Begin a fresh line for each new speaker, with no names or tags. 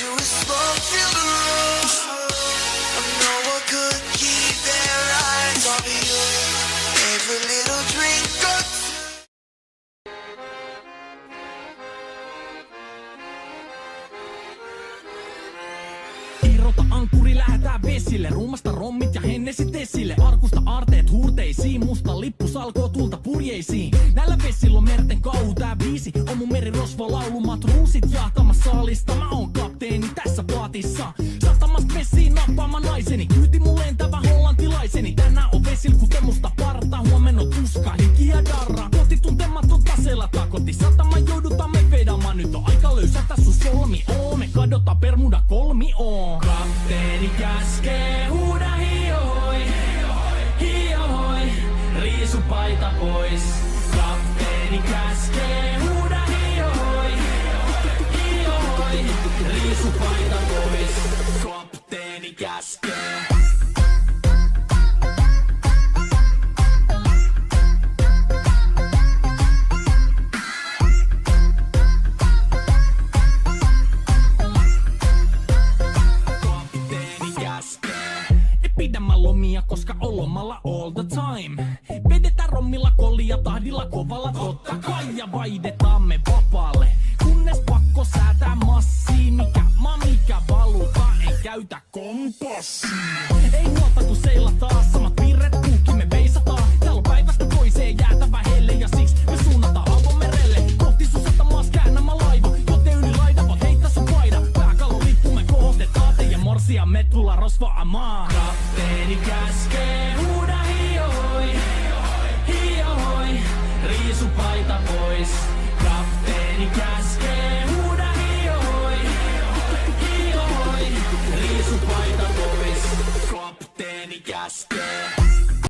you with smoke, fill the room. No one could keep their eyes off of you. Every little drink or two.
Irrota ankkuri, lähetään vesille. Ruumasta rommit ja hennesit esille. Arkusta aarteet huurteisiin. Musta lippu salkoo tulta purjeisiin. Näillä vesillä on merten kauhu. Tää biisi on mun merirosvo laulumat ruusit jahtamassa saalista. Mä oon kapteeni tässä paatissa. Satamasta messiin nappaamaan naiseni. Kyyti mun lentävä hollantilaiseni. Tänään on vesil kuten musta parta. Huomenna tuska, hiki ja darra. Koti tuntematon taseella takoti. Satama joudutaan me vedamaan. Nyt on aika löysätä sun solmi. Me kadota Bermuda kolmioon. Kapteeni käskee, huuda hiohoi, hiohoi, riisu paita pois. Kapteeni käskee, huuda hiohoi, hiohoi, riisu paita pois. Kapteeni käskee. Pidämä lomia, koska on lomalla all the time. Vedetään rommilla, kollia, tahdilla, kovalla totta kai. Ja vaihdetaan me vapaalle, kunnes pakko säätää massiin. Mikä valuta, ei käytä kompassia. Ei huolta kun seillä taas, samat piirret puhki me veisataan. Täällä on päivästä toiseen jäätävä helle ja siksi me suunnataan avomerelle. Kohti sun satamaas käännämä laiva, joten yli laida voit heittää sun paida. Pääkalon lippu me kohotetaan teidän morsia, me tullaan rosvaamaan. Kapteeni käskee, huuda hiohoi, hiohoi, riisu paita pois. Kapteeni käskee, huuda hiohoi, hiohoi, riisu paita pois. Kapteeni käskee.